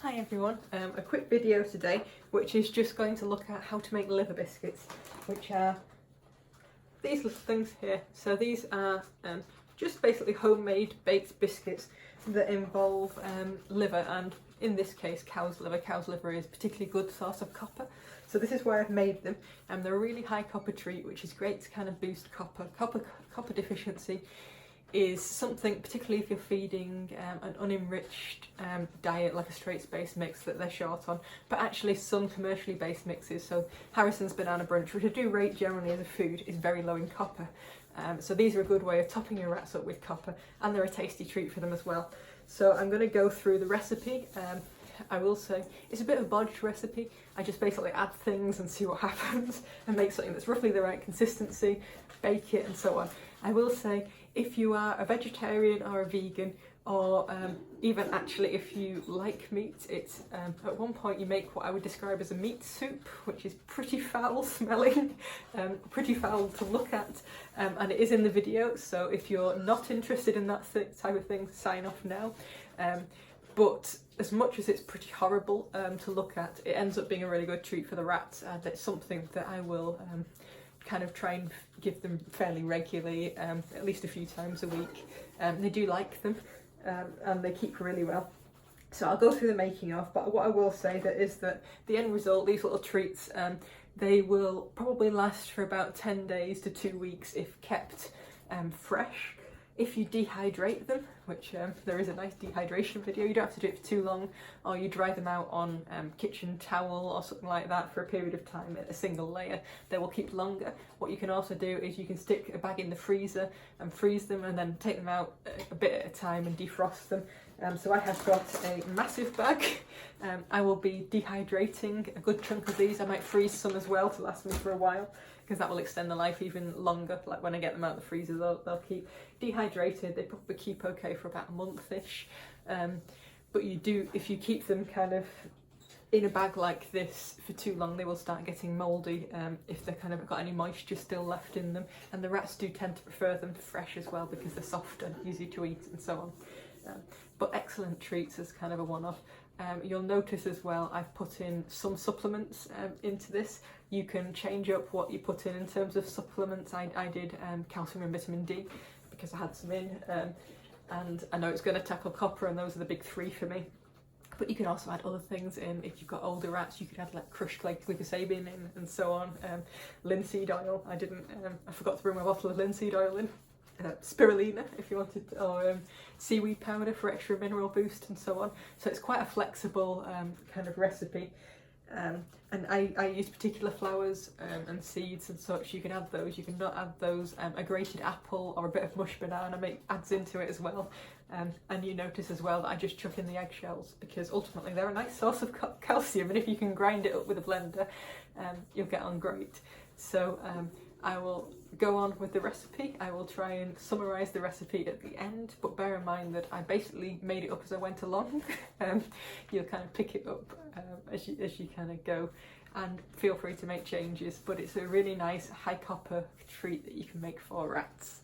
Hi everyone, a quick video today which is just going to look at how to make liver biscuits, which are these little things here. So these are just basically homemade baked biscuits that involve liver, and in this case cow's liver. Cow's liver is a particularly good source of copper, so this is why I've made them. They're a really high copper treat, which is great to kind of boost copper. Copper deficiency is something, particularly if you're feeding an unenriched diet like a straight base mix, that they're short on. But actually some commercially based mixes, so Harrison's Banana Brunch, which I do rate generally as a food, is very low in copper. So these are a good way of topping your rats up with copper, and they're a tasty treat for them as well. So I'm going to go through the recipe. I will say it's a bit of a bodged recipe. I just basically add things and see what happens and make something that's roughly the right consistency, bake it and so on. I will say, if you are a vegetarian or a vegan, or even actually if you like meat, it's at one point you make what I would describe as a meat soup, which is pretty foul smelling, pretty foul to look at, and it is in the video, so if you're not interested in that type of thing, sign off now. But as much as it's pretty horrible to look at, it ends up being a really good treat for the rats, and it's something that I will kind of try and give them fairly regularly, at least a few times a week. They do like them, and they keep really well. So I'll go through the making of, but what I will say is that the end result, these little treats, they will probably last for about 10 days to 2 weeks if kept fresh. If you dehydrate them, which there is a nice dehydration video, you don't have to do it for too long, or you dry them out on kitchen towel or something like that for a period of time at a single layer, they will keep longer. What you can also do is you can stick a bag in the freezer and freeze them, and then take them out a bit at a time and defrost them. So I have got a massive bag. I will be dehydrating a good chunk of these. I might freeze some as well to last me for a while, because that will extend the life even longer. Like when I get them out of the freezer, they'll keep dehydrated. They probably keep okay for about a month-ish. But if you keep them kind of in a bag like this for too long, they will start getting mouldy if they've kind of got any moisture still left in them. And the rats do tend to prefer them fresh as well, because they're soft and easy to eat and so on. But excellent treats as kind of a one-off. You'll notice as well I've put in some supplements into this. You can change up what you put in terms of supplements. I did calcium and vitamin D because I had some in, and I know it's going to tackle copper, and those are the big three for me. But you can also add other things in. If you've got older rats, you could add like crushed glyphosate in and so on. Linseed oil. I forgot to bring my bottle of linseed oil in. Spirulina if you wanted, or seaweed powder for extra mineral boost and so on. So it's quite a flexible kind of recipe, and I use particular flowers and seeds and such. You can add those, you can not add those. A grated apple or a bit of mushed banana adds into it as well. And you notice as well that I just chuck in the eggshells, because ultimately they're a nice source of calcium, and if you can grind it up with a blender, you'll get on great. So I will go on with the recipe. I will try and summarise the recipe at the end, but bear in mind that I basically made it up as I went along. You'll kind of pick it up as you kind of go, and feel free to make changes, but it's a really nice high copper treat that you can make for rats.